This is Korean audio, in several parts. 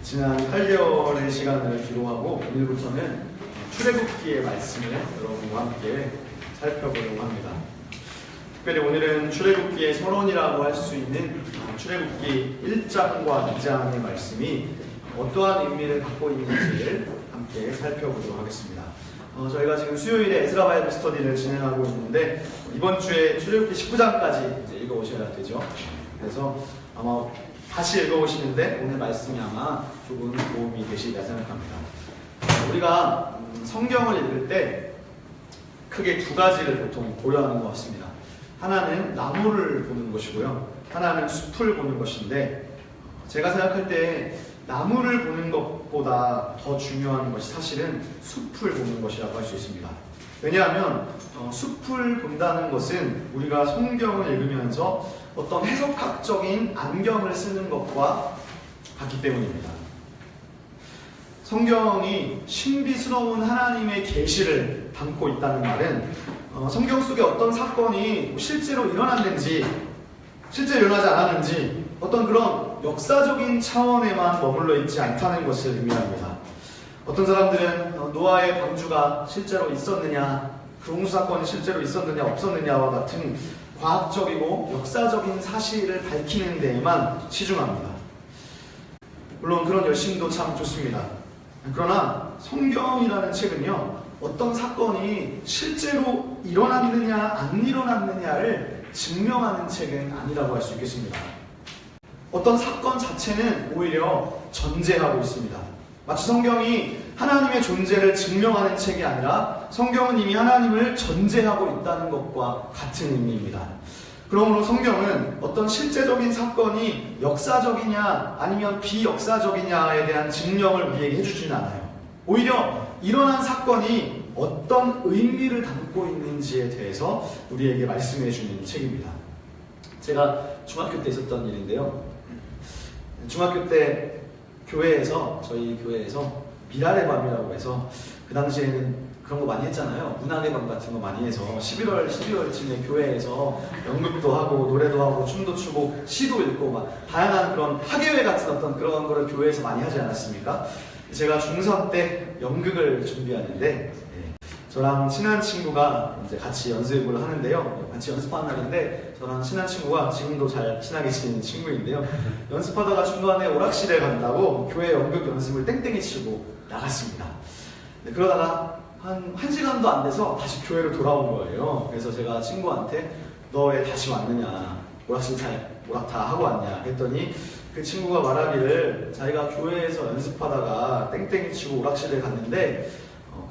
지난 8개월의 시간을 기록하고 오늘부터는 출애굽기의 말씀을 여러분과 함께 살펴보려고 합니다. 특별히 오늘은 출애굽기의 서론이라고 할 수 있는 출애굽기 1장과 2장의 말씀이 어떠한 의미를 갖고 있는지를 함께 살펴보도록 하겠습니다. 저희가 지금 수요일에 에스라 바이블 스터디를 진행하고 있는데 이번 주에 출애굽기 19장까지 이제 읽어오셔야 되죠. 그래서 아마 다시 읽어보시는데 오늘 말씀이 아마 조금 도움이 되시리라 생각합니다. 우리가 성경을 읽을 때 크게 두 가지를 보통 고려하는 것 같습니다. 하나는 나무를 보는 것이고요. 하나는 숲을 보는 것인데 제가 생각할 때 나무를 보는 것보다 더 중요한 것이 사실은 숲을 보는 것이라고 할 수 있습니다. 왜냐하면 숲을 본다는 것은 우리가 성경을 읽으면서 어떤 해석학적인 안경을 쓰는 것과 같기 때문입니다. 성경이 신비스러운 하나님의 계시를 담고 있다는 말은 성경 속에 어떤 사건이 실제로 일어났는지 실제로 일어나지 않았는지 어떤 그런 역사적인 차원에만 머물러 있지 않다는 것을 의미합니다. 어떤 사람들은 노아의 방주가 실제로 있었느냐, 그 홍수 사건이 실제로 있었느냐 없었느냐와 같은 과학적이고 역사적인 사실을 밝히는 데에만 치중합니다. 물론 그런 열심도 참 좋습니다. 그러나 성경이라는 책은요, 어떤 사건이 실제로 일어났느냐 안 일어났느냐를 증명하는 책은 아니라고 할 수 있겠습니다. 어떤 사건 자체는 오히려 전제하고 있습니다. 마치 성경이 하나님의 존재를 증명하는 책이 아니라 성경은 이미 하나님을 전제하고 있다는 것과 같은 의미입니다. 그러므로 성경은 어떤 실제적인 사건이 역사적이냐 아니면 비역사적이냐에 대한 증명을 우리에게 해주지는 않아요. 오히려 일어난 사건이 어떤 의미를 담고 있는지에 대해서 우리에게 말씀해주는 책입니다. 제가 중학교 때 있었던 일인데요. 중학교 때 저희 교회에서 미랄의 밤이라고 해서 그 당시에는 그런 거 많이 했잖아요. 문학의 밤 같은 거 많이 해서 11월쯤에 교회에서 연극도 하고 노래도 하고 춤도 추고 시도 읽고 막 다양한 그런 학예회 같은 어떤 그런 거를 교회에서 많이 하지 않았습니까? 제가 중3 때 연극을 준비하는데 저랑 친한 친구가 이제 같이 연습을 하는데요. 같이 연습하는 날인데 저랑 친한 친구가 지금도 잘 친하게 지내는 친구인데요. 연습하다가 중간에 오락실에 간다고 교회 연극 연습을 땡땡이 치고 나갔습니다. 그러다가 한 1시간도 안 돼서 다시 교회로 돌아온 거예요. 그래서 제가 친구한테 너 왜 다시 왔느냐, 오락실 오락 다 하고 왔냐 했더니 그 친구가 말하기를 자기가 교회에서 연습하다가 땡땡이 치고 오락실에 갔는데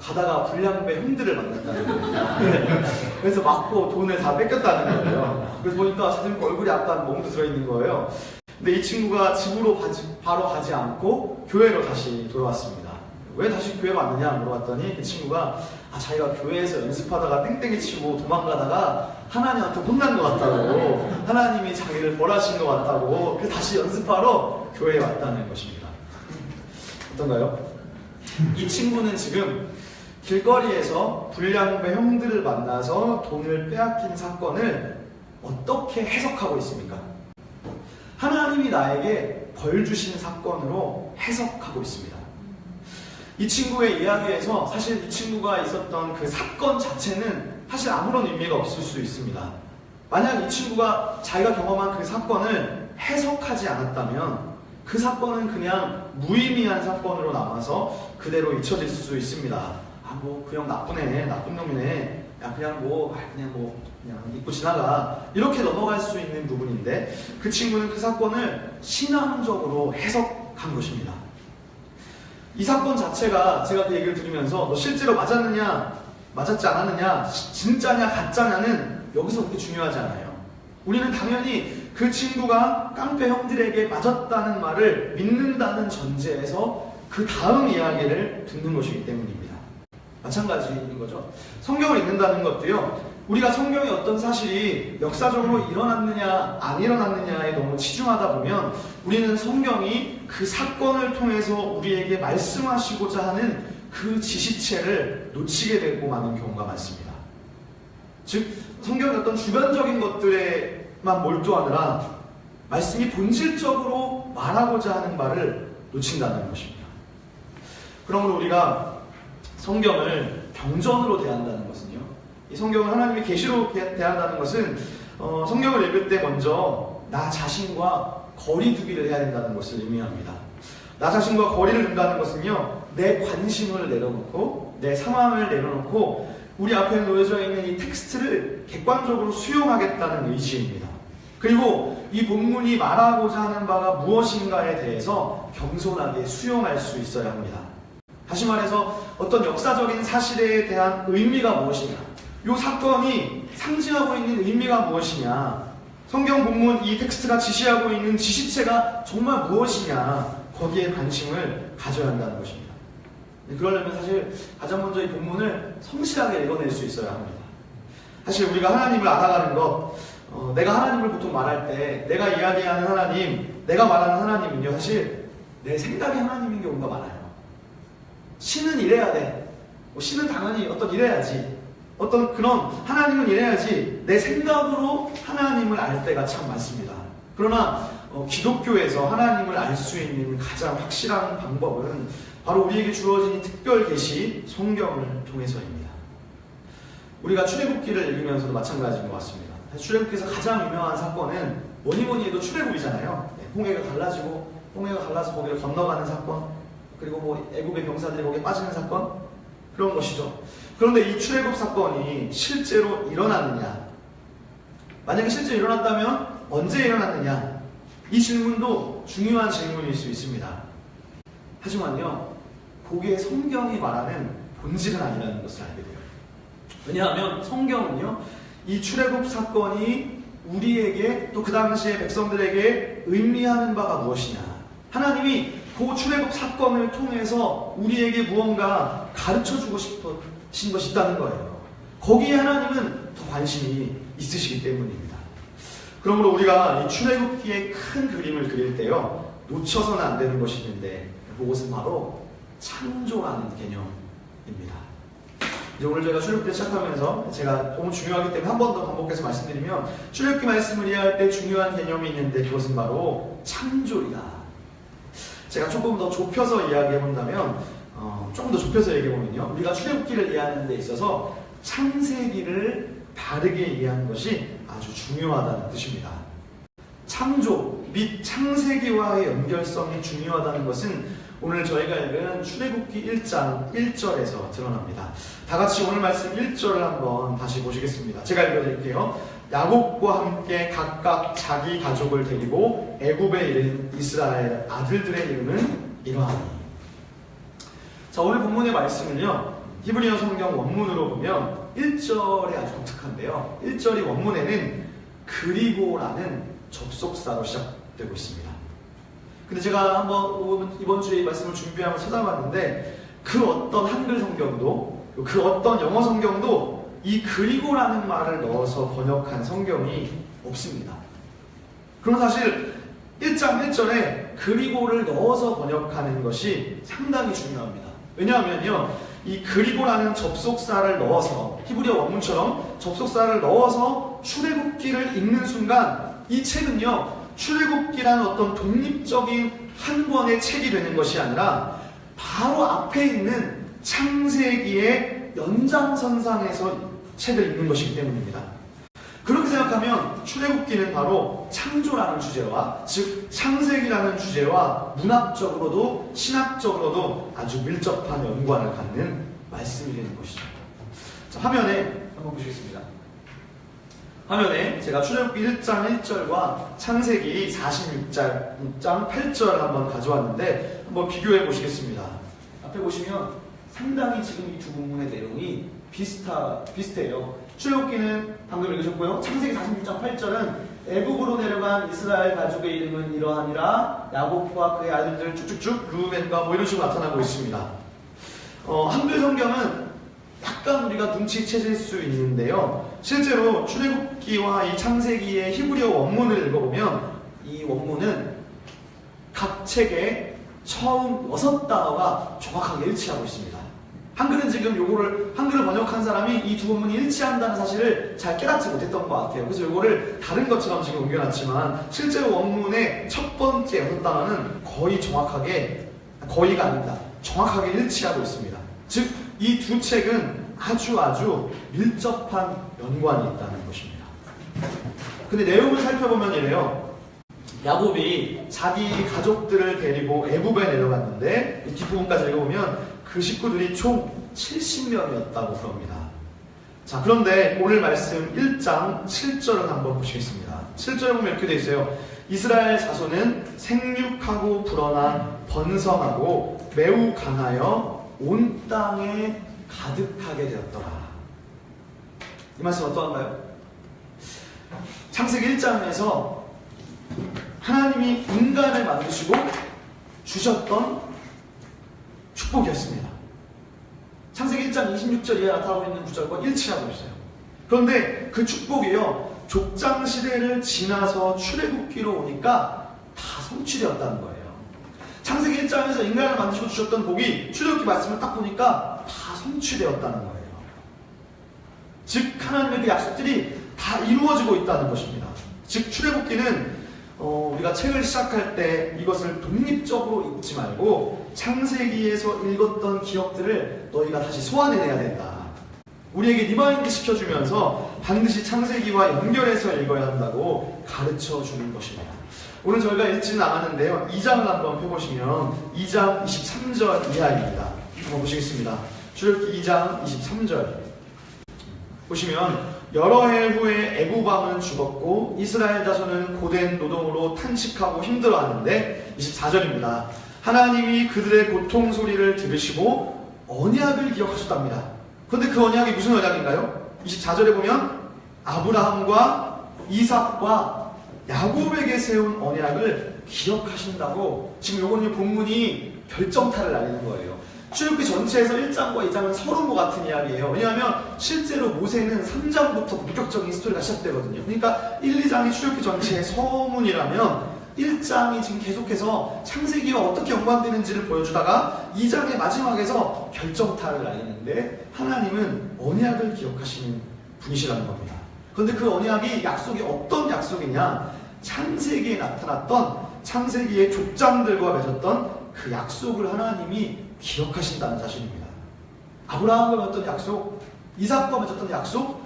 가다가 불량배 형들을 만났다는 거예요. 그래서 맞고 돈을 다 뺏겼다는 거예요. 그래서 보니까 자신 얼굴이 약간 멍도 들어있는 거예요. 근데 이 친구가 집으로 바로 가지 않고 교회로 다시 돌아왔습니다. 왜 다시 교회 왔느냐 물어봤더니 그 친구가 자기가 교회에서 연습하다가 땡땡이 치고 도망가다가 하나님한테 혼난 것 같다고, 하나님이 자기를 벌하신 것 같다고, 그래서 다시 연습하러 교회에 왔다는 것입니다. 어떤가요? 이 친구는 지금 길거리에서 불량배 형들을 만나서 돈을 빼앗긴 사건을 어떻게 해석하고 있습니까? 하나님이 나에게 벌 주신 사건으로 해석하고 있습니다. 이 친구의 이야기에서 사실 이 친구가 있었던 그 사건 자체는 사실 아무런 의미가 없을 수 있습니다. 만약 이 친구가 자기가 경험한 그 사건을 해석하지 않았다면 그 사건은 그냥 무의미한 사건으로 남아서 그대로 잊혀질 수 있습니다. 그 형 나쁘네, 나쁜 놈이네, 그냥 잊고 지나가, 이렇게 넘어갈 수 있는 부분인데 그 친구는 그 사건을 신앙적으로 해석한 것입니다. 이 사건 자체가 제가 그 얘기를 들으면서 너 실제로 맞았느냐 맞았지 않았느냐 진짜냐 가짜냐는 여기서 그렇게 중요하지 않아요. 우리는 당연히 그 친구가 깡패 형들에게 맞았다는 말을 믿는다는 전제에서 그 다음 이야기를 듣는 것이기 때문입니다. 마찬가지인 거죠. 성경을 읽는다는 것도요, 우리가 성경의 어떤 사실이 역사적으로 일어났느냐 안 일어났느냐에 너무 치중하다 보면 우리는 성경이 그 사건을 통해서 우리에게 말씀하시고자 하는 그 지시체를 놓치게 되고 마는 경우가 많습니다. 즉 성경의 어떤 주변적인 것들에만 몰두하느라 말씀이 본질적으로 말하고자 하는 말을 놓친다는 것입니다. 그러므로 우리가 성경을 병전으로 대한다는 것은요, 이 성경을 하나님의 계시로 대한다는 것은 성경을 읽을 때 먼저 나 자신과 거리 두기를 해야 된다는 것을 의미합니다. 나 자신과 거리를 둔다는 것은요, 내 관심을 내려놓고 내 상황을 내려놓고 우리 앞에 놓여져 있는 이 텍스트를 객관적으로 수용하겠다는 의지입니다. 그리고 이 본문이 말하고자 하는 바가 무엇인가에 대해서 겸손하게 수용할 수 있어야 합니다. 다시 말해서 어떤 역사적인 사실에 대한 의미가 무엇이냐, 이 사건이 상징하고 있는 의미가 무엇이냐, 성경 본문 이 텍스트가 지시하고 있는 지시체가 정말 무엇이냐, 거기에 관심을 가져야 한다는 것입니다. 그러려면 사실 가장 먼저 이 본문을 성실하게 읽어낼 수 있어야 합니다. 사실 우리가 하나님을 알아가는 것, 내가 하나님을 보통 말할 때 내가 이야기하는 하나님, 내가 말하는 하나님은요, 사실 내 생각의 하나님인 경우가 많아요. 신은 이래야 돼, 신은 당연히 어떤 이래야지, 어떤 그런 하나님은 이래야지, 내 생각으로 하나님을 알 때가 참 많습니다. 그러나 기독교에서 하나님을 알 수 있는 가장 확실한 방법은 바로 우리에게 주어진 특별 계시 성경을 통해서입니다. 우리가 출애굽기를 읽으면서도 마찬가지인 것 같습니다. 출애굽기에서 가장 유명한 사건은 뭐니 해도 출애굽이잖아요. 홍해가 갈라서 거기를 건너가는 사건, 그리고 뭐 애굽의 병사들이 거기에 빠지는 사건, 그런 것이죠. 그런데 이 출애굽 사건이 실제로 일어났느냐, 만약에 실제 일어났다면 언제 일어났느냐, 이 질문도 중요한 질문일 수 있습니다. 하지만요, 그게 성경이 말하는 본질은 아니라는 것을 알게 돼요. 왜냐하면 성경은요, 이 출애굽 사건이 우리에게 또 그 당시의 백성들에게 의미하는 바가 무엇이냐, 하나님이 그 출애굽 사건을 통해서 우리에게 무언가 가르쳐주고 싶으신 것이 있다는 거예요. 거기에 하나님은 더 관심이 있으시기 때문입니다. 그러므로 우리가 이 출애굽기의 큰 그림을 그릴 때요, 놓쳐서는 안 되는 것이 있는데 그것은 바로 창조라는 개념입니다. 이제 오늘 저희가 출애굽기 시작하면서 제가 너무 중요하기 때문에 한 번 더 반복해서 말씀드리면, 출애굽기 말씀을 이해할 때 중요한 개념이 있는데 그것은 바로 창조이다. 제가 조금 더 좁혀서 이야기해본다면, 조금 더 좁혀서 얘기해보면요, 우리가 출애굽기를 이해하는 데 있어서 창세기를 바르게 이해하는 것이 아주 중요하다는 뜻입니다. 창조 및 창세기와의 연결성이 중요하다는 것은 오늘 저희가 읽은 출애굽기 1장 1절에서 드러납니다. 다 같이 오늘 말씀 1절을 한번 다시 보시겠습니다. 제가 읽어드릴게요. 야곱과 함께 각각 자기 가족을 데리고 애굽에 이른 이스라엘 아들들의 이름은 이러하니. 자, 오늘 본문의 말씀은요, 히브리어 성경 원문으로 보면 1절이 아주 독특한데요, 1절이 원문에는 그리고라는 접속사로 시작되고 있습니다. 근데 제가 한번 이번 주에 이 말씀을 준비하면서 찾아봤는데, 그 어떤 한글 성경도 그 어떤 영어 성경도 이 그리고라는 말을 넣어서 번역한 성경이 없습니다. 그럼 사실 1장 1절에 그리고를 넣어서 번역하는 것이 상당히 중요합니다. 왜냐하면요, 이 그리고라는 접속사를 넣어서, 히브리어 원문처럼 접속사를 넣어서 출애굽기를 읽는 순간 이 책은요, 출애굽기라는 어떤 독립적인 한 권의 책이 되는 것이 아니라 바로 앞에 있는 창세기의 연장선상에서 책을 읽는 것이기 때문입니다. 그렇게 생각하면 출애굽기는 바로 창조라는 주제와, 즉 창세기라는 주제와 문학적으로도 신학적으로도 아주 밀접한 연관을 갖는 말씀이 되는 것이죠. 자, 화면에 한번 보시겠습니다. 화면에 제가 출애굽기 1장 1절과 창세기 46장 8절 한번 가져왔는데 한번 비교해 보시겠습니다. 앞에 보시면 상당히 지금 이 두 본문의 내용이 비슷해요. 출애굽기는 방금 읽으셨고요. 창세기 46장 8절은 애굽으로 내려간 이스라엘 가족의 이름은 이러하니라, 야곱과 그의 아들들 쭉쭉쭉 르우벤과 뭐 이런 식으로 나타나고 있습니다. 한글 성경은 약간 우리가 눈치채실 수 있는데요, 실제로 출애굽기와 이 창세기의 히브리어 원문을 읽어보면 이 원문은 각 책의 처음 6단어가 정확하게 일치하고 있습니다. 한글은 지금 요거를 한글을 번역한 사람이 이 두 본문이 일치한다는 사실을 잘 깨닫지 못했던 것 같아요. 그래서 요거를 다른 것처럼 지금 옮겨놨지만 실제로 원문의 첫 번째 6단어는 거의 정확하게, 거의가 아닙니다, 정확하게 일치하고 있습니다. 즉 이 두 책은 아주 밀접한 연관이 있다는 것입니다. 근데 내용을 살펴보면 이래요. 야곱이 자기 가족들을 데리고 애굽에 내려갔는데 이 뒷부분까지 읽어보면 그 식구들이 총 70명이었다고 그럽니다. 자, 그런데 오늘 말씀 1장 7절을 한번 보시겠습니다. 7절에 보면 이렇게 되어 있어요. 이스라엘 자손은 생육하고 불어나 번성하고 매우 강하여 온 땅에 가득하게 되었더라. 이 말씀 어떠한가요? 창세기 1장에서 하나님이 인간을 만드시고 주셨던 축복이었습니다. 창세기 1장 26절에 나타나고 있는 구절과 일치하고 있어요. 그런데 그 축복이요, 족장시대를 지나서 출애굽기로 오니까 다 성취되었다는 거예요. 창세기 1장에서 인간을 만드시고 주셨던 복이 출애굽기 말씀을 딱 보니까 다 성취되었다는 거예요. 즉 하나님의 그 약속들이 다 이루어지고 있다는 것입니다. 즉 출애굽기는 우리가 책을 시작할 때 이것을 독립적으로 읽지 말고 창세기에서 읽었던 기억들을 너희가 다시 소환해내야 된다. 우리에게 리마인드 시켜주면서 반드시 창세기와 연결해서 읽어야 한다고 가르쳐 주는 것입니다. 오늘 저희가 읽지는 않았는데요, 2장을 한번 펴보시면 2장 23절 이하입니다. 한번 보시겠습니다. 출애굽기 2장 23절 보시면 여러 해 후에 애굽 왕은 죽었고 이스라엘 자손은 고된 노동으로 탄식하고 힘들어하는데 24절입니다. 하나님이 그들의 고통 소리를 들으시고 언약을 기억하셨답니다. 그런데 그 언약이 무슨 언약인가요? 24절에 보면 아브라함과 이삭과 야곱에게 세운 언약을 기억하신다고, 지금 요거는 본문이 결정타를 날리는 거예요. 출애굽기 전체에서 1장과 2장은 서론 것 같은 이야기예요. 왜냐하면 실제로 모세는 3장부터 본격적인 스토리가 시작되거든요. 그러니까 1, 2장이 출애굽기 전체의 서문이라면 1장이 지금 계속해서 창세기와 어떻게 연관되는지를 보여주다가 2장의 마지막에서 결정타를 날리는데 하나님은 언약을 기억하시는 분이시라는 겁니다. 그런데 그 언약이 약속이 어떤 약속이냐? 창세기에 나타났던 창세기의 족장들과 맺었던 그 약속을 하나님이 기억하신다는 사실입니다. 아브라함과 맺었던 약속, 이삭과 맺었던 약속,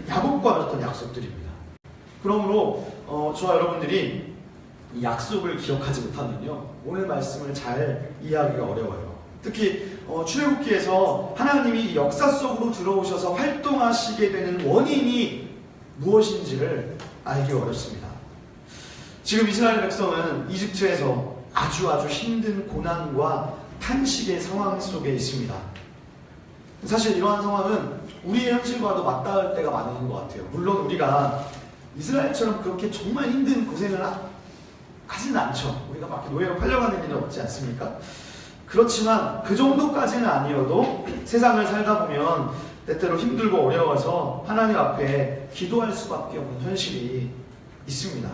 야곱과 맺었던 약속들입니다. 그러므로 저와 여러분들이 이 약속을 기억하지 못하면요, 오늘 말씀을 잘 이해하기가 어려워요. 특히 출애굽기에서 하나님이 역사 속으로 들어오셔서 활동하시게 되는 원인이 무엇인지를 알기 어렵습니다. 지금 이스라엘 백성은 이집트에서 아주 힘든 고난과 탄식의 상황 속에 있습니다. 사실 이러한 상황은 우리의 현실과도 맞닿을 때가 많은 것 같아요. 물론 우리가 이스라엘처럼 그렇게 정말 힘든 고생을 하지는 않죠. 우리가 막 노예로 팔려가는 일은 없지 않습니까? 그렇지만 그 정도까지는 아니어도 세상을 살다 보면 때때로 힘들고 어려워서 하나님 앞에 기도할 수밖에 없는 현실이 있습니다.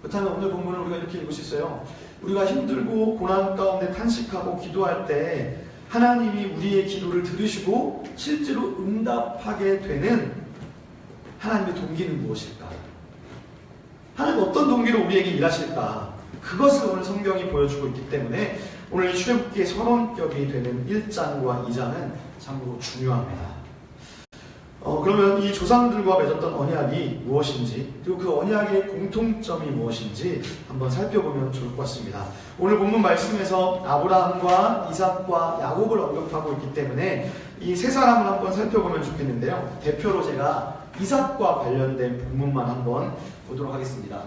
그렇다면 오늘 본문을 우리가 이렇게 읽을 수 있어요. 우리가 힘들고 고난 가운데 탄식하고 기도할 때 하나님이 우리의 기도를 들으시고 실제로 응답하게 되는 하나님의 동기는 무엇일까? 하나님 어떤 동기로 우리에게 일하실까? 그것을 오늘 성경이 보여주고 있기 때문에 오늘 출애굽기의 서론격이 되는 1장과 2장은 참으로 중요합니다. 그러면 이 조상들과 맺었던 언약이 무엇인지, 그리고 그 언약의 공통점이 무엇인지 한번 살펴보면 좋을 것 같습니다. 오늘 본문 말씀에서 아브라함과 이삭과 야곱을 언급하고 있기 때문에 이 세 사람을 한번 살펴보면 좋겠는데요. 대표로 제가 이삭과 관련된 본문만 한번 보도록 하겠습니다.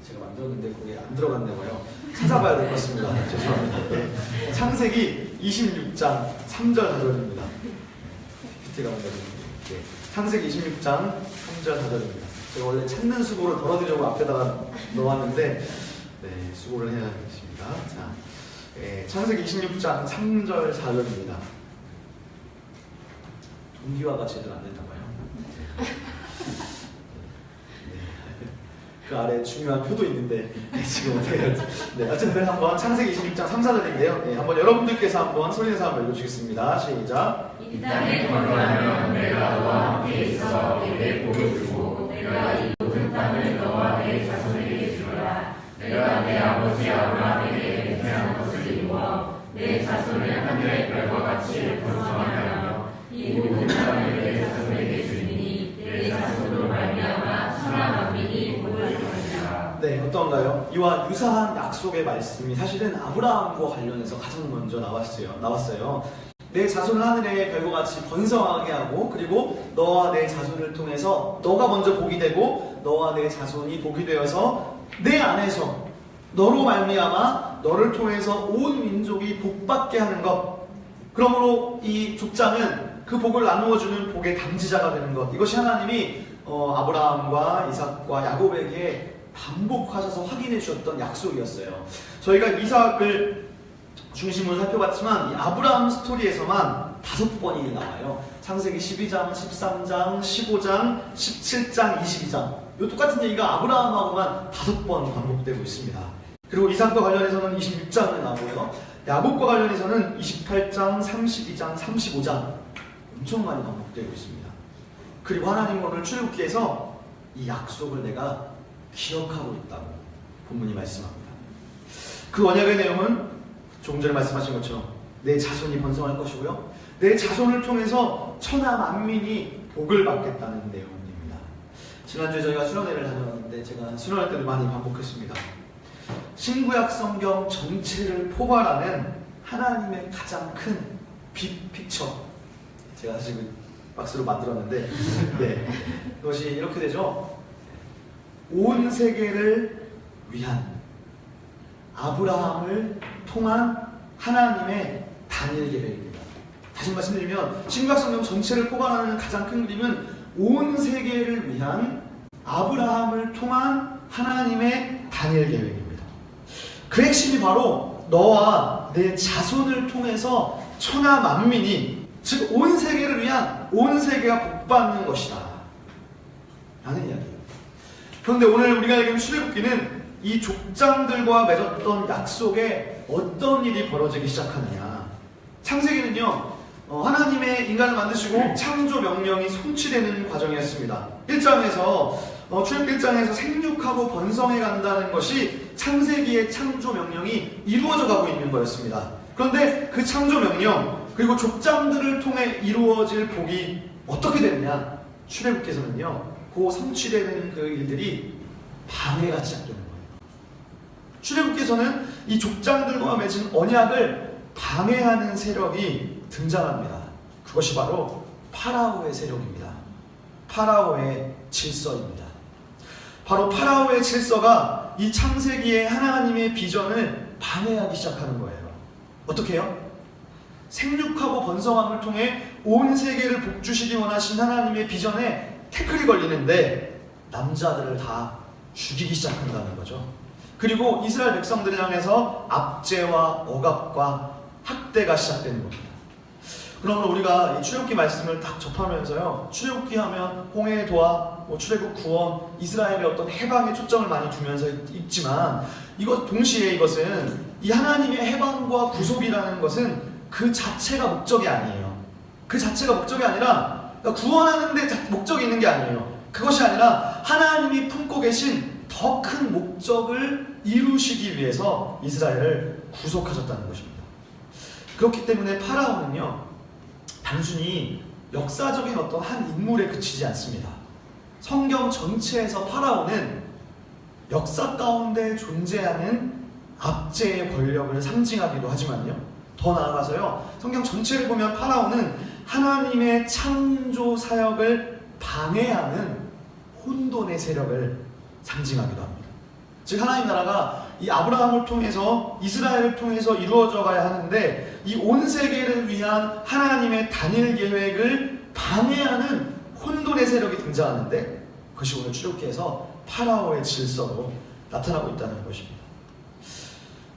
제가 만들었는데 거기에 안 들어갔나 봐요. 찾아봐야 될 것 같습니다. 죄송합니다. 네. 창세기 26장 3절 4절입니다. PT가 만들었는데 네. 창세기 26장 3절 4절입니다. 제가 원래 찾는 수고를 덜어드리려고 앞에다가 넣었는데 네, 수고를 해야겠습니다. 자, 네, 창세기 26장 3절 4절입니다. 동기화가 제대로 안 됐나 봐요. 네. 그 아래 중요한 표도 있는데 지금 어떻게 해야 될지. 네, 어쨌든 한번 창세기 26장 3, 4절인데요. 네, 한번 여러분들께서 한번 소리내서 한번 읽어주겠습니다. 시작. 이 땅에 건너가면 내가 너와 함께 있어 내게 복을 주고 내가 이 모든 땅을 너와 내 자손에게 주리라. 내가 내 아버지 아브라함에게 맹세한 것을 이루어 내 자손을 하늘의 별과 같이 번성하게 하며 이 모든 땅을 내 자손에게 주리니 내 자손으로 말미암아 천하 만민이 복을 주리라. 네, 어떤가요? 이와 유사한 약속의 말씀이 사실은 아브라함과 관련해서 가장 먼저 나왔어요. 내 자손을 하늘의 별과 같이 번성하게 하고, 그리고 너와 내 자손을 통해서 너가 먼저 복이 되고 너와 내 자손이 복이 되어서 내 안에서 너로 말미암아 너를 통해서 온 민족이 복받게 하는 것. 그러므로 이 족장은 그 복을 나누어주는 복의 담지자가 되는 것. 이것이 하나님이 아브라함과 이삭과 야곱에게 반복하셔서 확인해 주셨던 약속이었어요. 저희가 이삭을 중심으로 살펴봤지만 이 아브라함 스토리에서만 5번이 나와요. 창세기 12장, 13장, 15장, 17장, 22장. 이 똑같은 얘기가 아브라함하고만 5번 반복되고 있습니다. 그리고 이삭과 관련해서는 26장에 나오고요. 야곱과 관련해서는 28장, 32장, 35장 엄청 많이 반복되고 있습니다. 그리고 하나님 오늘 출애굽기에서 이 약속을 내가 기억하고 있다고 본문이 말씀합니다. 그 언약의 내용은 조금 전에 말씀하신 것처럼 내 자손이 번성할 것이고요. 내 자손을 통해서 천하 만민이 복을 받겠다는 내용입니다. 지난주에 저희가 수련회를 다녀왔는데 제가 수련할 때도 많이 반복했습니다. 신구약 성경 전체를 포괄하는 하나님의 가장 큰 빅픽처. 제가 지금 박스로 만들었는데 네, 그것이 이렇게 되죠. 온 세계를 위한 아브라함을 통한 하나님의 단일 계획입니다. 다시 말씀드리면 신구약 성경 전체를 포괄하는 가장 큰 그림은 온 세계를 위한 아브라함을 통한 하나님의 단일 계획입니다. 그 핵심이 바로 너와 내 자손을 통해서 천하 만민이, 즉 온 세계를 위한 온 세계가 복받는 것이다 라는 이야기예요. 그런데 오늘 우리가 읽은 출애굽기는 이 족장들과 맺었던 약속에 어떤 일이 벌어지기 시작하느냐. 창세기는요, 하나님의 인간을 만드시고 창조 명령이 성취되는 과정이었습니다. 1장에서 출애굽기 1장에서 생육하고 번성해 간다는 것이 창세기의 창조 명령이 이루어져 가고 있는 거였습니다. 그런데 그 창조 명령 그리고 족장들을 통해 이루어질 복이 어떻게 되느냐. 출애굽기에서는요, 그 성취되는 그 일들이 방해가 시작되는 거예요. 출애굽기에서는 이 족장들과 맺은 언약을 방해하는 세력이 등장합니다. 그것이 바로 파라오의 세력입니다. 파라오의 질서입니다. 바로 파라오의 질서가 이 창세기의 하나님의 비전을 방해하기 시작하는 거예요. 어떻게 해요? 생육하고 번성함을 통해 온 세계를 복주시기 원하신 하나님의 비전에 태클이 걸리는데 남자들을 다 죽이기 시작한다는 거죠. 그리고 이스라엘 백성들을 향해서 압제와 억압과 학대가 시작되는 겁니다. 그러면 우리가 이 출애굽기 말씀을 딱 접하면서요, 출애굽기 하면 홍해의 도화, 출애굽 구원, 이스라엘의 어떤 해방에 초점을 많이 두면서 읽지만 동시에 이것은 이 하나님의 해방과 구속이라는 것은 그 자체가 목적이 아니에요. 그 자체가 목적이 아니라 구원하는 데 목적이 있는 게 아니에요. 그것이 아니라 하나님이 품고 계신 더 큰 목적을 이루시기 위해서 이스라엘을 구속하셨다는 것입니다. 그렇기 때문에 파라오는요, 단순히 역사적인 어떤 한 인물에 그치지 않습니다. 성경 전체에서 파라오는 역사 가운데 존재하는 압제의 권력을 상징하기도 하지만요, 더 나아가서요, 성경 전체를 보면 파라오는 하나님의 창조 사역을 방해하는 혼돈의 세력을 상징하기도 합니다. 즉 하나님 나라가 이 아브라함을 통해서 이스라엘을 통해서 이루어져 가야 하는데 이 온 세계를 위한 하나님의 단일 계획을 방해하는 혼돈의 세력이 등장하는데 그것이 오늘 출애굽기에서 파라오의 질서로 나타나고 있다는 것입니다.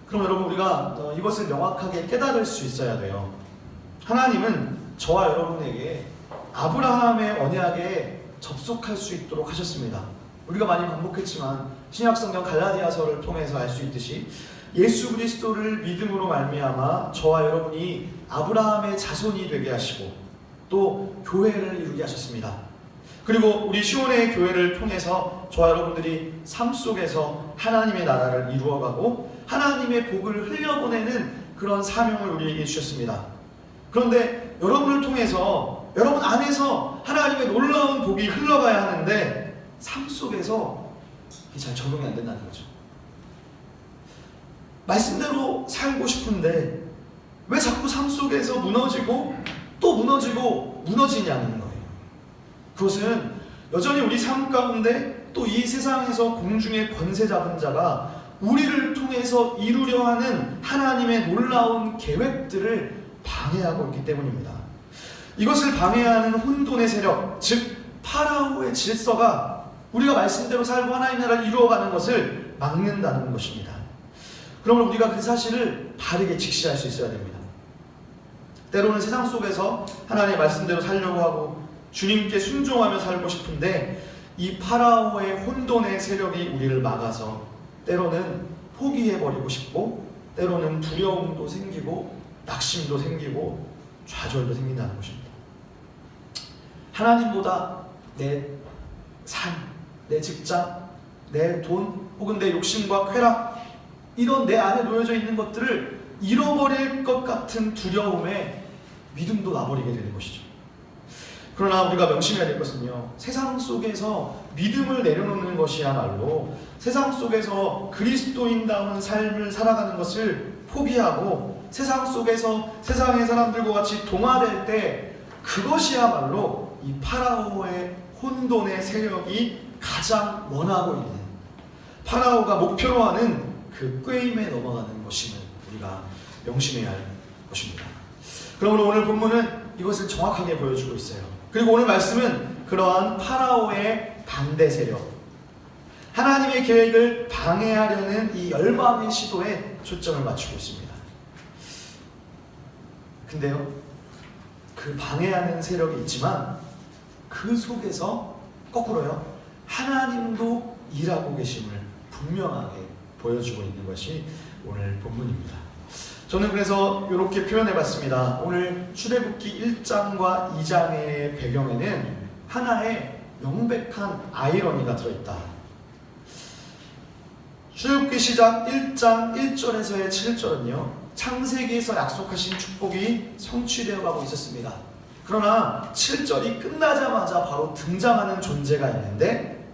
그럼 여러분, 우리가 이것을 명확하게 깨달을 수 있어야 돼요. 하나님은 저와 여러분에게 아브라함의 언약에 접속할 수 있도록 하셨습니다. 우리가 많이 반복했지만 신약성경 갈라디아서를 통해서 알 수 있듯이 예수 그리스도를 믿음으로 말미암아 저와 여러분이 아브라함의 자손이 되게 하시고 또 교회를 이루게 하셨습니다. 그리고 우리 시온의 교회를 통해서 저와 여러분들이 삶 속에서 하나님의 나라를 이루어가고 하나님의 복을 흘려보내는 그런 사명을 우리에게 주셨습니다. 그런데 여러분을 통해서 여러분 안에서 하나님의 놀라운 복이 흘러가야 하는데 삶 속에서 이게 잘 적용이 안 된다는 거죠. 말씀대로 살고 싶은데 왜 자꾸 삶 속에서 무너지고 또 무너지고 무너지냐는 거예요. 그것은 여전히 우리 삶 가운데 또 이 세상에서 공중의 권세 잡은 자가 우리를 통해서 이루려 하는 하나님의 놀라운 계획들을 방해하고 있기 때문입니다. 이것을 방해하는 혼돈의 세력, 즉 파라오의 질서가 우리가 말씀대로 살고 하나님의 나라를 이루어가는 것을 막는다는 것입니다. 그러면 우리가 그 사실을 바르게 직시할 수 있어야 됩니다. 때로는 세상 속에서 하나님의 말씀대로 살려고 하고 주님께 순종하며 살고 싶은데 이 파라오의 혼돈의 세력이 우리를 막아서 때로는 포기해버리고 싶고 때로는 두려움도 생기고 낙심도 생기고 좌절도 생긴다는 것입니다. 하나님보다 내 삶, 내 직장, 내 돈 혹은 내 욕심과 쾌락 이런 내 안에 놓여져 있는 것들을 잃어버릴 것 같은 두려움에 믿음도 놔버리게 되는 것이죠. 그러나 우리가 명심해야 될 것은요, 세상 속에서 믿음을 내려놓는 것이야말로 세상 속에서 그리스도인다운 삶을 살아가는 것을 포기하고 세상 속에서 세상의 사람들과 같이 동화될 때 그것이야말로 이 파라오의 혼돈의 세력이 가장 원하고 있는 파라오가 목표로 하는 그 꾀임에 넘어가는 것임을 우리가 명심해야 할 것입니다. 그러므로 오늘 본문은 이것을 정확하게 보여주고 있어요. 그리고 오늘 말씀은 그러한 파라오의 반대 세력, 하나님의 계획을 방해하려는 이 열방의 시도에 초점을 맞추고 있습니다. 근데요, 그 방해하는 세력이 있지만 그 속에서 거꾸로요, 하나님도 일하고 계심을 분명하게 보여주고 있는 것이 오늘 본문입니다. 저는 그래서 이렇게 표현해봤습니다. 오늘 출애굽기 1장과 2장의 배경에는 하나의 명백한 아이러니가 들어있다. 출애굽기 시작 1장 1절에서의 7절은요, 창세기에서 약속하신 축복이 성취되어 가고 있었습니다. 그러나 7절이 끝나자마자 바로 등장하는 존재가 있는데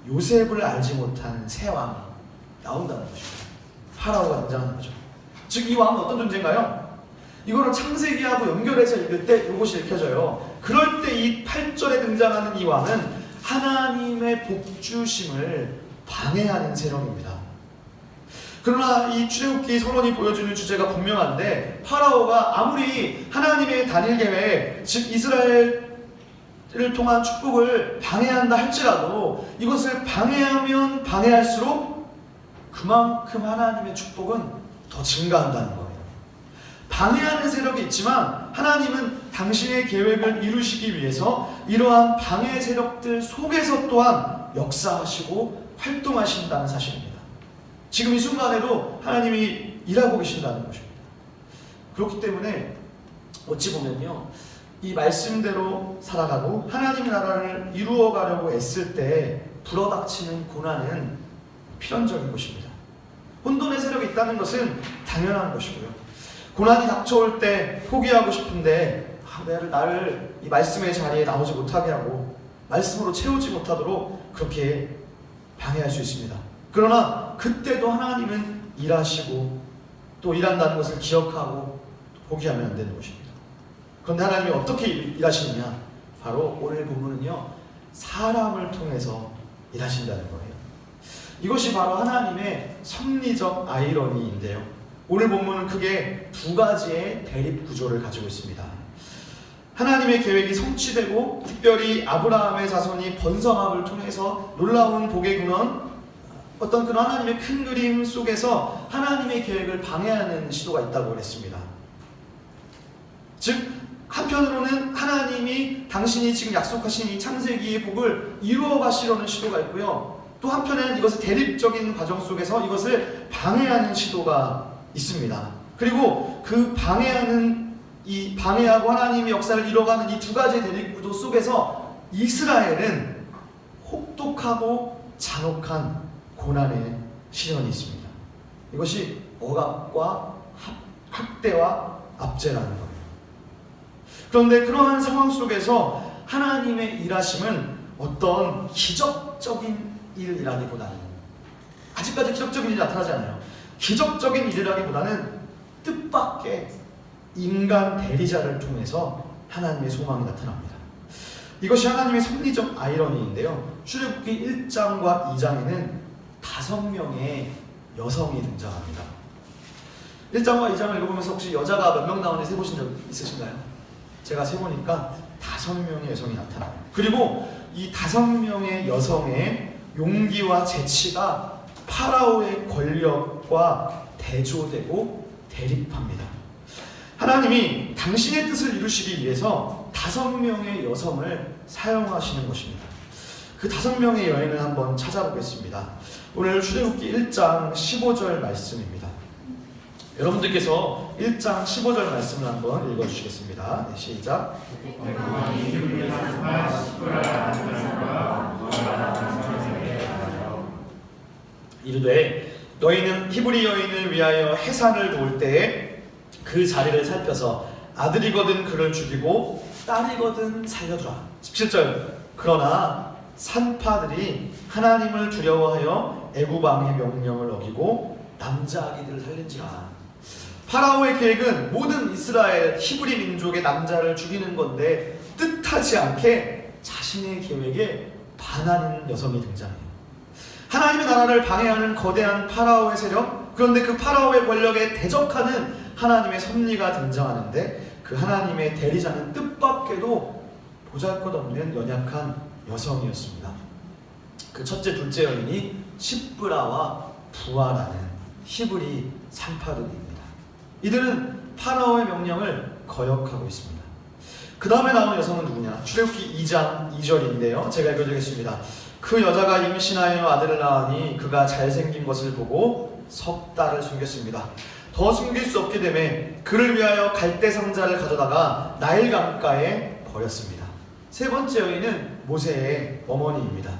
요셉을 알지 못하는 새 왕이 나온다는 것입니다. 파라오가 등장하는 거죠. 즉 이 왕은 어떤 존재인가요? 이거를 창세기하고 연결해서 읽을 때 이것이 읽혀져요. 그럴 때 이 8절에 등장하는 이 왕은 하나님의 복주심을 방해하는 세력입니다. 그러나 이 출애굽기 선언이 보여주는 주제가 분명한데 파라오가 아무리 하나님의 단일 계획, 즉 이스라엘을 통한 축복을 방해한다 할지라도 이것을 방해하면 방해할수록 그만큼 하나님의 축복은 더 증가한다는 거예요. 방해하는 세력이 있지만 하나님은 당신의 계획을 이루시기 위해서 이러한 방해 세력들 속에서 또한 역사하시고 활동하신다는 사실입니다. 지금 이 순간에도 하나님이 일하고 계신다는 것입니다. 그렇기 때문에 어찌 보면요, 이 말씀대로 살아가고 하나님 나라를 이루어가려고 애쓸 때 불어닥치는 고난은 필연적인 것입니다. 혼돈의 세력이 있다는 것은 당연한 것이고요. 고난이 닥쳐올 때 포기하고 싶은데 나를 이 말씀의 자리에 나오지 못하게 하고 말씀으로 채우지 못하도록 그렇게 방해할 수 있습니다. 그러나 그때도 하나님은 일하시고 또 일한다는 것을 기억하고 포기하면 안 되는 것입니다. 그런데 하나님이 어떻게 일하시느냐? 바로 오늘 본문은요, 사람을 통해서 일하신다는 거예요. 이것이 바로 하나님의 섭리적 아이러니인데요, 오늘 본문은 크게 두 가지의 대립 구조를 가지고 있습니다. 하나님의 계획이 성취되고 특별히 아브라함의 자손이 번성함을 통해서 놀라운 복의 근원, 어떤 그런 하나님의 큰 그림 속에서 하나님의 계획을 방해하는 시도가 있다고 그랬습니다. 즉 한편으로는 하나님이 당신이 지금 약속하신 이 창세기의 복을 이루어 가시려는 시도가 있고요. 또 한편에는 이것을 대립적인 과정 속에서 이것을 방해하는 시도가 있습니다. 그리고 그 방해하고 하나님의 역사를 이뤄가는 이 두 가지의 대립 구도 속에서 이스라엘은 혹독하고 잔혹한 고난의 시련이 있습니다. 이것이 억압과 학대와 압제라는 거예요. 그런데 그러한 상황 속에서 하나님의 일하심은 어떤 기적적인 일이라기보다는, 아직까지 기적적인 일이 나타나지 않아요. 기적적인 일이라기보다는 뜻밖의 인간 대리자를 통해서 하나님의 소망이 나타납니다. 이것이 하나님의 섭리적 아이러니인데요. 출애굽기 1장과 2장에는 5명의 여성이 등장합니다. 1장과 2장을 읽어보면서 혹시 여자가 몇 명 나오는지 세보신 적 있으신가요? 제가 세보니까 5명의 여성이 나타나요. 그리고 이 5명의 여성의 용기와 재치가 파라오의 권력과 대조되고 대립합니다. 하나님이 당신의 뜻을 이루시기 위해서 5명의 여성을 사용하시는 것입니다. 그 5명의 여인을 한번 찾아보겠습니다. 오늘 출애굽기 1장 15절 말씀입니다. 여러분들께서 1장 15절 말씀을 한번 읽어주시겠습니다. 네, 시작. 이르되 너희는 히브리 여인을 위하여 해산을 도울 때에 그 자리를 살펴서 아들이거든 그를 죽이고 딸이거든 살려두라. 17절. 그러나 산파들이 하나님을 두려워하여 애굽 왕의 명령을 어기고 남자 아기들을 살린지라. 파라오의 계획은 모든 이스라엘 히브리 민족의 남자를 죽이는 건데 뜻하지 않게 자신의 계획에 반하는 여성이 등장해요. 하나님의 나라를 방해하는 거대한 파라오의 세력, 그런데 그 파라오의 권력에 대적하는 하나님의 섭리가 등장하는데 그 하나님의 대리자는 뜻밖에도 보잘것없는 연약한 여성이었습니다. 그 첫째, 둘째 여인이 시브라와 부아라는 히브리 산파들입니다. 이들은 파라오의 명령을 거역하고 있습니다. 그 다음에 나오는 여성은 누구냐? 출애굽기 2장 2절인데요. 제가 읽어드리겠습니다. 그 여자가 임신하여 아들을 낳으니 그가 잘생긴 것을 보고 석 달을 숨겼습니다. 더 숨길 수 없게 되매 그를 위하여 갈대 상자를 가져다가 나일 강가에 버렸습니다. 세 번째 여인은 모세의 어머니입니다.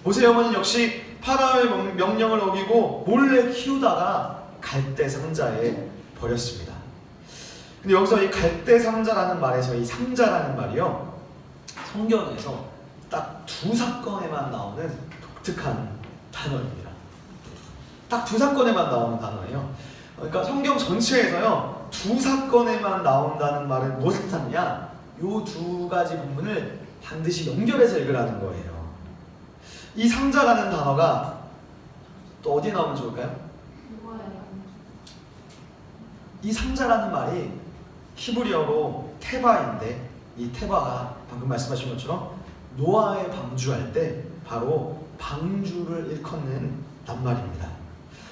모세의 어머니는 역시 파라오의 명령을 어기고 몰래 키우다가 갈대 상자에 버렸습니다. 근데 여기서 이 갈대 상자라는 말에서 이 상자라는 말이요, 성경에서 딱 두 사건에만 나오는 독특한 단어입니다. 딱 두 사건에만 나오는 단어예요. 그러니까 성경 전체에서요, 두 사건에만 나온다는 말은 무엇을 뜻하느냐? 요 두 가지 부분을 반드시 연결해서 읽으라는 거예요. 이 상자라는 단어가 또 어디에 나오면 좋을까요? 이 상자라는 말이 히브리어로 테바인데, 이 테바가 방금 말씀하신 것처럼 노아의 방주할 때 바로 방주를 일컫는 낱말입니다.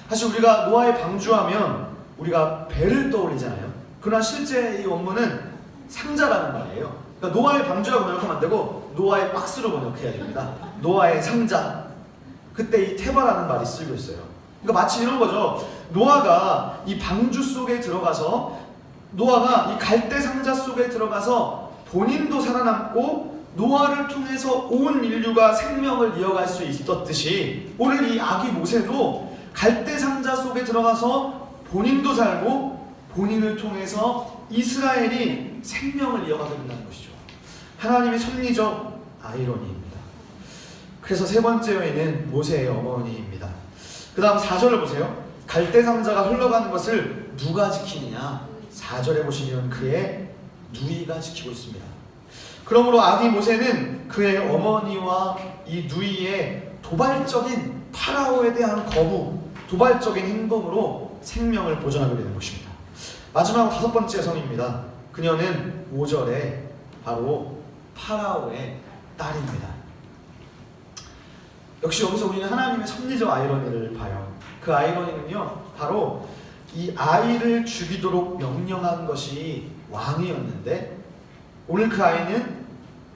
사실 우리가 노아의 방주하면 우리가 배를 떠올리잖아요. 그러나 실제 이 원문은 상자라는 말이에요. 그러니까 노아의 방주라고 번역하면 안 되고 노아의 박스로 번역해야 됩니다. 노아의 상자. 그때 이 테바라는 말이 쓰이고 있어요. 그러니까 마치 이런 거죠. 노아가 이 방주 속에 들어가서, 노아가 이 갈대 상자 속에 들어가서 본인도 살아남고 노아를 통해서 온 인류가 생명을 이어갈 수 있었듯이, 오늘 이 아기 모세도 갈대 상자 속에 들어가서 본인도 살고 본인을 통해서 이스라엘이 생명을 이어가게 된다는 것이죠. 하나님의 섭리적 아이러니입니다. 그래서 세 번째 여인은 모세의 어머니입니다. 그 다음 4절을 보세요. 갈대 상자가 흘러가는 것을 누가 지키느냐? 4절에 보시면 그의 누이가 지키고 있습니다. 그러므로 아기 모세는 그의 어머니와 이 누이의 도발적인 파라오에 대한 거부, 도발적인 행동으로 생명을 보존하게 되는 것입니다. 마지막 5번째 여성입니다. 그녀는 5절에 바로 파라오의 딸입니다. 역시 여기서 우리는 하나님의 섭리적 아이러니를 봐요. 그 아이러니는요, 바로 이 아이를 죽이도록 명령한 것이 왕이었는데 오늘 그 아이는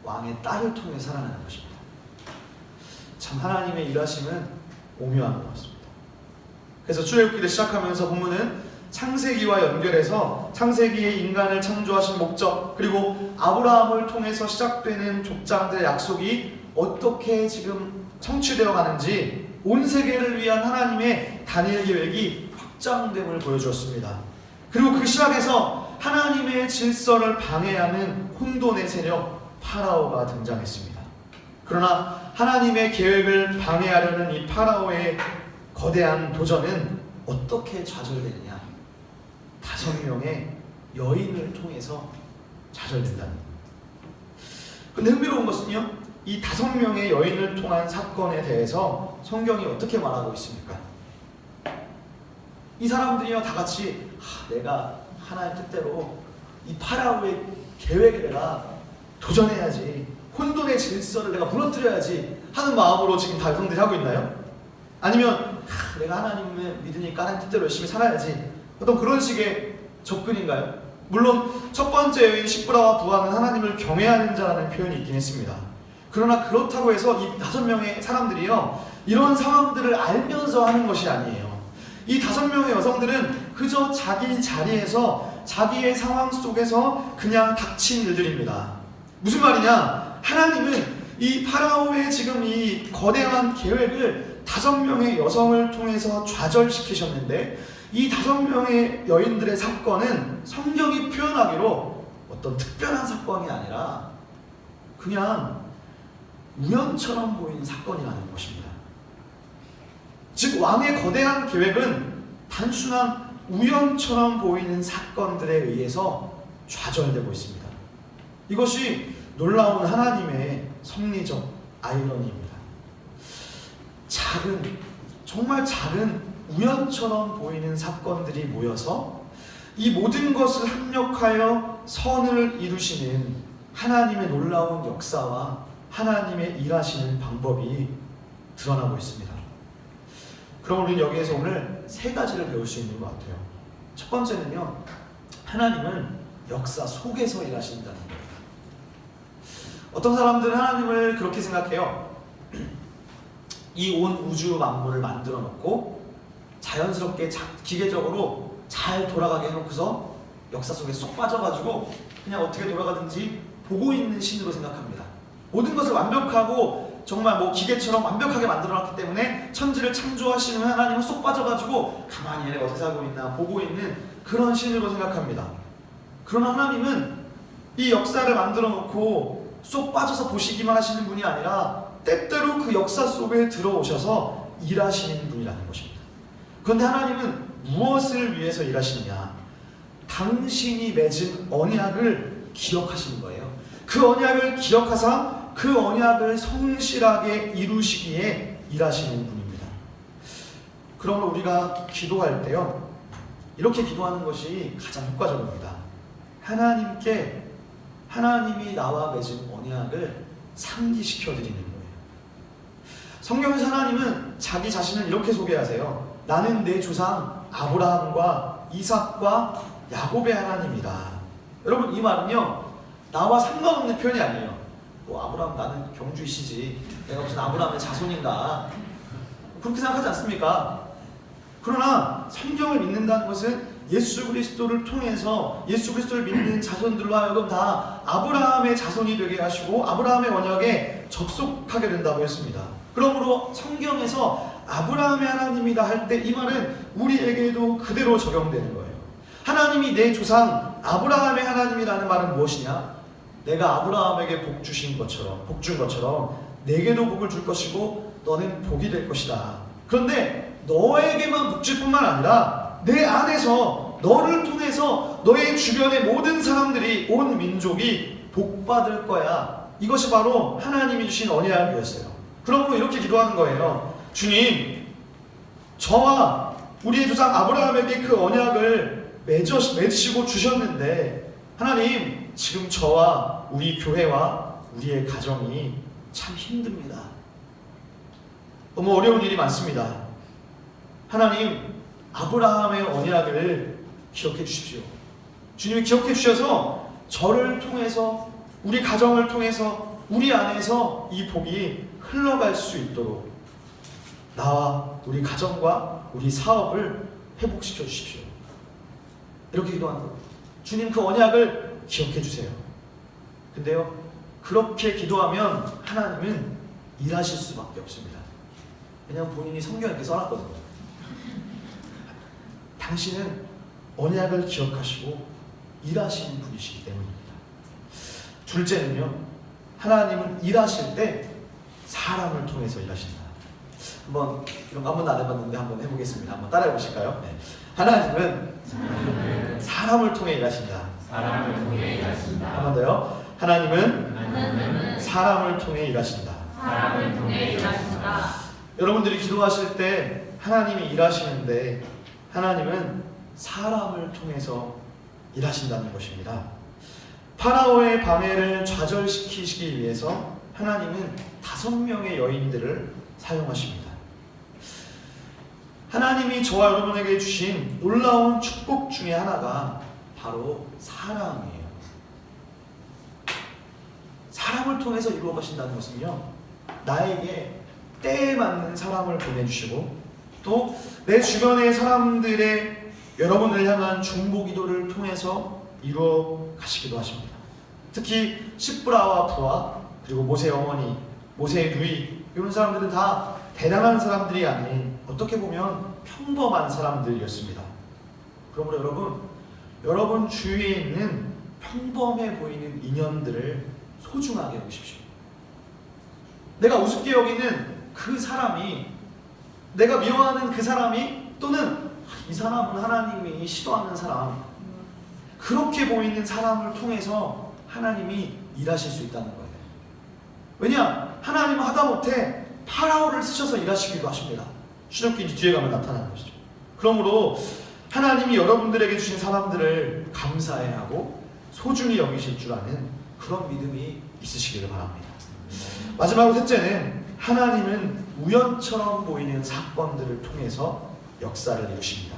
왕의 딸을 통해 살아나는 것입니다. 참 하나님의 일하심은 오묘한 것 같습니다. 그래서 출애굽기를 시작하면서 본문은 창세기와 연결해서 창세기의 인간을 창조하신 목적, 그리고 아브라함을 통해서 시작되는 족장들의 약속이 어떻게 지금 성취되어 가는지 온 세계를 위한 하나님의 단일 계획이 확장됨을 보여주었습니다. 그리고 그 시작에서 하나님의 질서를 방해하는 혼돈의 세력 파라오가 등장했습니다. 그러나 하나님의 계획을 방해하려는 이 파라오의 거대한 도전은 어떻게 좌절되느냐? 5명의 여인을 통해서 좌절된다는 겁니다. 근데 흥미로운 것은요, 이 5명의 여인을 통한 사건에 대해서 성경이 어떻게 말하고 있습니까? 이 사람들이요 다 같이 내가 하나님 뜻대로 이 파라오의 계획에 내가 도전해야지, 혼돈의 질서를 내가 무너뜨려야지 하는 마음으로 지금 달성들이 하고 있나요? 아니면 내가 하나님을 믿으니까 하나님 뜻대로 열심히 살아야지, 어떤 그런 식의 접근인가요? 물론 첫 번째 여인 시브라와 부하는 하나님을 경외하는 자라는 표현이 있긴 했습니다. 그러나 그렇다고 해서 이 5명의 사람들이요 이런 상황들을 알면서 하는 것이 아니에요. 이 5명의 여성들은 그저 자기 자리에서 자기의 상황 속에서 그냥 닥친 일들입니다. 무슨 말이냐? 하나님은 이 파라오의 지금 이 거대한 계획을 5명의 여성을 통해서 좌절시키셨는데, 이 5명의 여인들의 사건은 성경이 표현하기로 어떤 특별한 사건이 아니라 그냥 우연처럼 보이는 사건이라는 것입니다. 즉 왕의 거대한 계획은 단순한 우연처럼 보이는 사건들에 의해서 좌절되고 있습니다. 이것이 놀라운 하나님의 섭리적 아이러니입니다. 정말 작은 우연처럼 보이는 사건들이 모여서 이 모든 것을 합력하여 선을 이루시는 하나님의 놀라운 역사와 하나님의 일하시는 방법이 드러나고 있습니다. 그럼 우리는 여기에서 오늘 3가지를 배울 수 있는 것 같아요. 첫 번째는요, 하나님은 역사 속에서 일하신다는 거예요. 어떤 사람들은 하나님을 그렇게 생각해요. 이 온 우주 만물을 만들어 놓고 자연스럽게 기계적으로 잘 돌아가게 해놓고서 역사 속에 쏙 빠져가지고 그냥 어떻게 돌아가든지 보고 있는 신으로 생각합니다. 모든 것을 완벽하고 정말 기계처럼 완벽하게 만들어놨기 때문에 천지를 창조하시는 하나님은 쏙 빠져가지고 가만히 얘네가 어떻게 살고 있나 보고 있는 그런 신으로 생각합니다. 그러나 하나님은 이 역사를 만들어 놓고 쏙 빠져서 보시기만 하시는 분이 아니라 때때로 그 역사 속에 들어오셔서 일하시는 분이라는 것입니다. 그런데 하나님은 무엇을 위해서 일하시느냐? 당신이 맺은 언약을 기억하시는 거예요. 그 언약을 기억하사 그 언약을 성실하게 이루시기에 일하시는 분입니다. 그러므로 우리가 기도할 때요, 이렇게 기도하는 것이 가장 효과적입니다. 하나님이 나와 맺은 언약을 상기시켜 드리는 거예요. 성경에서 하나님은 자기 자신을 이렇게 소개하세요. 나는 내 조상 아브라함과 이삭과 야곱의 하나님이다. 여러분, 이 말은요 나와 상관없는 표현이 아니에요. 아브라함 나는 경주이시지, 내가 무슨 아브라함의 자손인가, 그렇게 생각하지 않습니까? 그러나 성경을 믿는다는 것은 예수 그리스도를 통해서 예수 그리스도를 믿는 자손들로 하여금 다 아브라함의 자손이 되게 하시고 아브라함의 언약에 접속하게 된다고 했습니다. 그러므로 성경에서 아브라함의 하나님이다 할 때 이 말은 우리에게도 그대로 적용되는 거예요. 하나님이 내 조상 아브라함의 하나님이라는 말은 무엇이냐? 내가 아브라함에게 복 준 것처럼 내게도 복을 줄 것이고 너는 복이 될 것이다. 그런데 너에게만 복 줄 뿐만 아니라 내 안에서 너를 통해서 너의 주변의 모든 사람들이, 온 민족이 복받을 거야. 이것이 바로 하나님이 주신 언약이었어요. 그러므로 이렇게 기도하는 거예요. 주님, 저와 우리의 조상 아브라함에게 그 언약을 맺으시고 주셨는데 하나님, 지금 저와 우리 교회와 우리의 가정이 참 힘듭니다. 너무 어려운 일이 많습니다. 하나님, 아브라함의 언약을 기억해 주십시오. 주님이 기억해 주셔서 저를 통해서 우리 가정을 통해서 우리 안에서 이 복이 흘러갈 수 있도록 나와 우리 가정과 우리 사업을 회복시켜 주십시오. 이렇게 기도하는 거예요. 주님, 그 언약을 기억해 주세요. 근데요, 그렇게 기도하면 하나님은 일하실 수밖에 없습니다. 왜냐하면 본인이 성경에 이렇게 써놨거든요. 당신은 언약을 기억하시고 일하시는 분이시기 때문입니다. 둘째는요, 하나님은 일하실 때 사람을 통해서 일하신다. 한번 이런 거 한 번도 안 해봤는데 한번 해보겠습니다. 한번 따라해 보실까요? 네. 하나님은 사람을 통해 일하신다. 사람을 통해 한 일하신다. 번 더요. 하나님은 사람을 통해 일하신다. 사람을 통해 일하신다. 여러분들이 기도하실 때 하나님이 일하시는데 하나님은 사람을 통해서 일하신다는 것입니다. 파라오의 방해를 좌절시키시기 위해서 하나님은 5명의 여인들을 사용하십니다. 하나님이 저와 여러분에게 주신 놀라운 축복 중에 하나가 바로 사랑이에요. 사람을 통해서 이루어 가신다는 것은요, 나에게 때에 맞는 사람을 보내주시고 또 내 주변의 사람들의 여러분을 향한 중보 기도를 통해서 이루어 가시기도 하십니다. 특히 십브라와 부하, 그리고 모세의 어머니, 모세의 누이, 이런 사람들은 다 대단한 사람들이 아닌 어떻게 보면 평범한 사람들이었습니다. 그러므로 여러분 주위에 있는 평범해 보이는 인연들을 소중하게 보십시오. 내가 우습게 여기는 그 사람이, 내가 미워하는 그 사람이, 또는 이 사람은 하나님이 싫어하는 사람, 그렇게 보이는 사람을 통해서 하나님이 일하실 수 있다는 거예요. 왜냐? 하나님은 하다못해 파라오를 쓰셔서 일하시기도 하십니다. 출애굽기 뒤에 가면 나타나는 것이죠. 그러므로 하나님이 여러분들에게 주신 사람들을 감사해야 하고 소중히 여기실 줄 아는 그런 믿음이 있으시기를 바랍니다. 마지막으로 셋째는 하나님은 우연처럼 보이는 사건들을 통해서 역사를 이루십니다.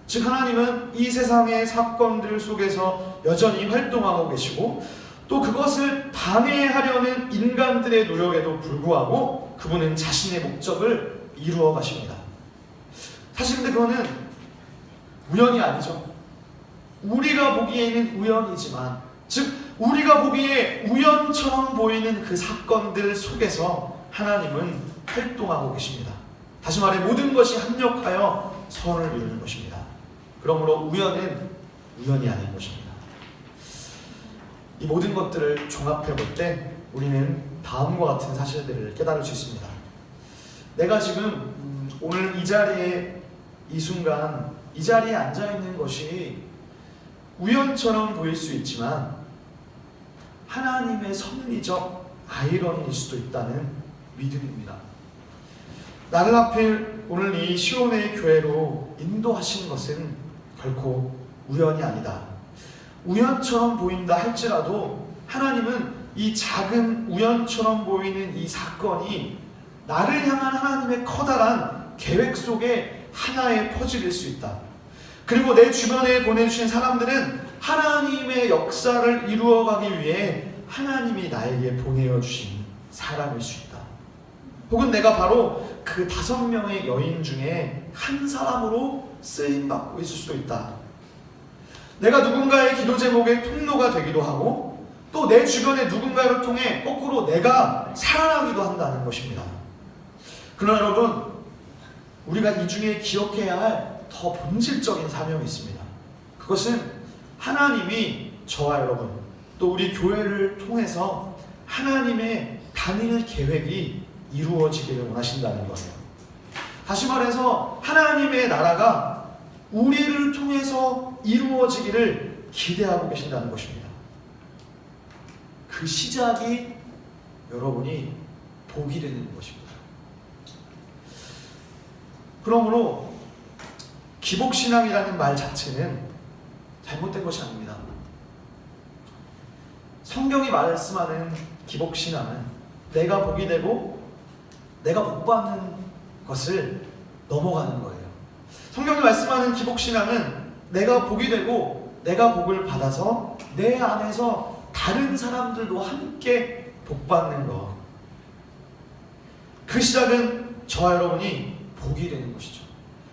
즉 하나님은 이 세상의 사건들 속에서 여전히 활동하고 계시고 또 그것을 방해하려는 인간들의 노력에도 불구하고 그분은 자신의 목적을 이루어 가십니다. 사실 근데 그거는 우연이 아니죠. 우리가 보기에는 우연이지만, 즉 우리가 보기에 우연처럼 보이는 그 사건들 속에서 하나님은 활동하고 계십니다. 다시 말해 모든 것이 합력하여 선을 이루는 것입니다. 그러므로 우연은 우연이 아닌 것입니다. 이 모든 것들을 종합해 볼 때 우리는 다음과 같은 사실들을 깨달을 수 있습니다. 내가 지금 오늘 이 자리에, 이 순간 이 자리에 앉아 있는 것이 우연처럼 보일 수 있지만 하나님의 섭리적 아이러니일 수도 있다는 믿음입니다. 나를 하필 오늘 이 시온의 교회로 인도하신 것은 결코 우연이 아니다. 우연처럼 보인다 할지라도 하나님은 이 작은 우연처럼 보이는 이 사건이 나를 향한 하나님의 커다란 계획 속에 하나의 퍼즐일 수 있다. 그리고 내 주변에 보내주신 사람들은 하나님의 역사를 이루어가기 위해 하나님이 나에게 보내어 주신 사람일 수 있다. 혹은 내가 바로 그 5명의 여인 중에 한 사람으로 쓰임받고 있을 수도 있다. 내가 누군가의 기도 제목의 통로가 되기도 하고 또 내 주변의 누군가를 통해 거꾸로 내가 살아나기도 한다는 것입니다. 그러나 여러분, 우리가 이 중에 기억해야 할 더 본질적인 사명이 있습니다. 그것은 하나님이 저와 여러분 또 우리 교회를 통해서 하나님의 단일 계획이 이루어지기를 원하신다는 거예요. 다시 말해서 하나님의 나라가 우리를 통해서 이루어지기를 기대하고 계신다는 것입니다. 그 시작이 여러분이 복이 되는 것입니다. 그러므로 기복신앙이라는 말 자체는 잘못된 것이 아닙니다. 성경이 말씀하는 기복신앙은 내가 복이 되고 내가 복받는 것을 넘어가는 거예요. 성경이 말씀하는 기복신앙은 내가 복이 되고 내가 복을 받아서 내 안에서 다른 사람들도 함께 복받는 것. 그 시작은 저와 여러분이 복이 되는 것이죠.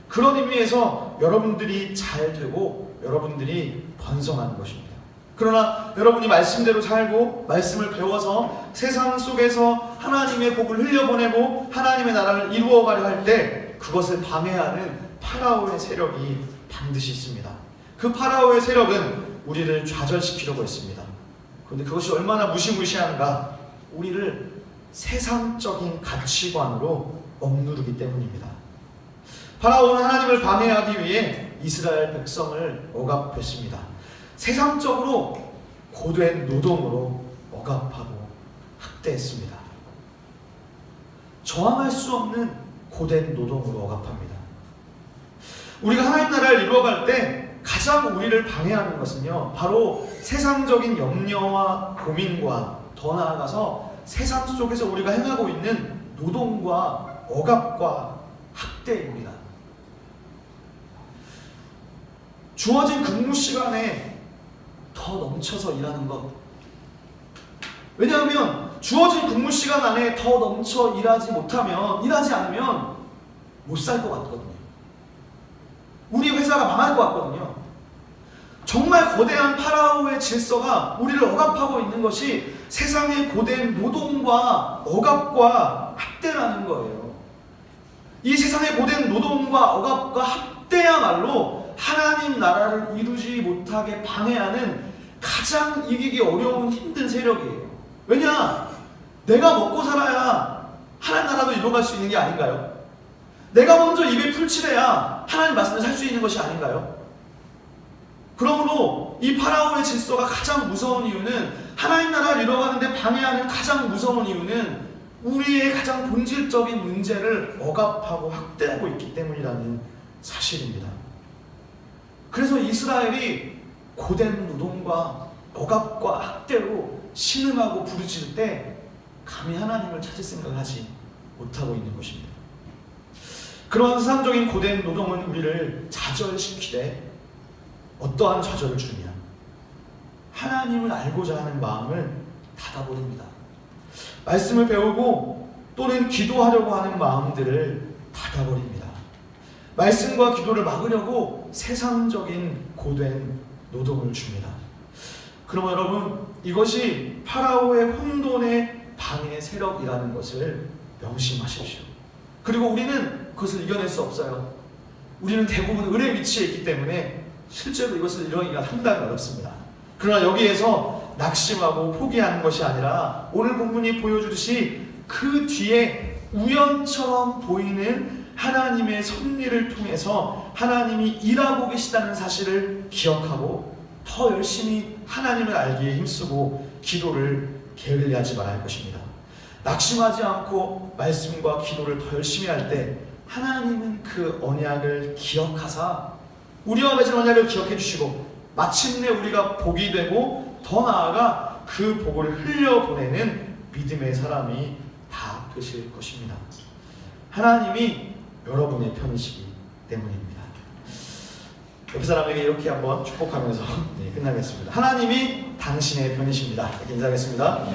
그런 의미에서 여러분들이 잘 되고 여러분들이 번성하는 것입니다. 그러나 여러분이 말씀대로 살고 말씀을 배워서 세상 속에서 하나님의 복을 흘려보내고 하나님의 나라를 이루어가려 할 때 그것을 방해하는 파라오의 세력이 반드시 있습니다. 그 파라오의 세력은 우리를 좌절시키려고 했습니다. 그런데 그것이 얼마나 무시무시한가? 우리를 세상적인 가치관으로 억누르기 때문입니다. 파라오는 하나님을 방해하기 위해 이스라엘 백성을 억압했습니다. 세상적으로 고된 노동으로 억압하고 학대했습니다. 저항할 수 없는 고된 노동으로 억압합니다. 우리가 하나님 나라를 이루어갈 때 가장 우리를 방해하는 것은요, 바로 세상적인 염려와 고민과 더 나아가서 세상 속에서 우리가 행하고 있는 노동과 억압과 학대입니다. 주어진 근무 시간에 더 넘쳐서 일하는 것. 왜냐하면 주어진 근무 시간 안에 더 넘쳐 일하지 않으면 못 살 것 같거든요. 우리 회사가 망할 것 같거든요. 정말 거대한 파라오의 질서가 우리를 억압하고 있는 것이 세상의 고된 노동과 억압과 학대라는 거예요. 이 세상의 고된 노동과 억압과 학대야말로 하나님 나라를 이루지 못하게 방해하는 가장 이기기 어려운 힘든 세력이에요. 왜냐? 내가 먹고 살아야 하나님 나라도 이루어갈 수 있는 게 아닌가요? 내가 먼저 입에 풀칠해야 하나님 말씀을 살 수 있는 것이 아닌가요? 그러므로 이 파라오의 질서가 가장 무서운 이유는, 하나님 나라를 이루어가는데 방해하는 가장 무서운 이유는 우리의 가장 본질적인 문제를 억압하고 학대하고 있기 때문이라는 사실입니다. 그래서 이스라엘이 고된 노동과 억압과 학대로 신음하고 부르짖을 때 감히 하나님을 찾을 생각을 하지 못하고 있는 것입니다. 그러한 세상적인 고된 노동은 우리를 좌절시키되 어떠한 좌절을 주느냐? 하나님을 알고자 하는 마음을 닫아버립니다. 말씀을 배우고 또는 기도하려고 하는 마음들을 닫아버립니다. 말씀과 기도를 막으려고 세상적인 고된 노동을 줍니다. 그러면 여러분, 이것이 파라오의 혼돈의 방해 세력이라는 것을 명심하십시오. 그리고 우리는 그것을 이겨낼 수 없어요. 우리는 대부분 을의 위치에 있기 때문에 실제로 이것을 이루기가 상당히 어렵습니다. 그러나 여기에서 낙심하고 포기하는 것이 아니라 오늘 본문이 보여주듯이 그 뒤에 우연처럼 보이는 하나님의 섭리를 통해서 하나님이 일하고 계시다는 사실을 기억하고 더 열심히 하나님을 알기에 힘쓰고 기도를 게을리하지 말아야 할 것입니다. 낙심하지 않고 말씀과 기도를 더 열심히 할 때 하나님은 그 언약을 기억하사 우리와 맺은 언약을 기억해 주시고 마침내 우리가 복이 되고 더 나아가 그 복을 흘려보내는 믿음의 사람이 다 되실 것입니다. 하나님이 여러분의 편이시기 때문입니다. 옆 사람에게 이렇게 한번 축복하면서 끝나겠습니다. 하나님이 당신의 편이십니다. 이렇게 인사하겠습니다.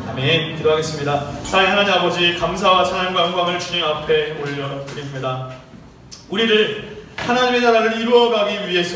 아멘. 기도하겠습니다. 사랑의 하나님 아버지, 감사와 찬양과 영광을 주님 앞에 올려드립니다. 우리를 하나님의 나라를 이루어가기 위해서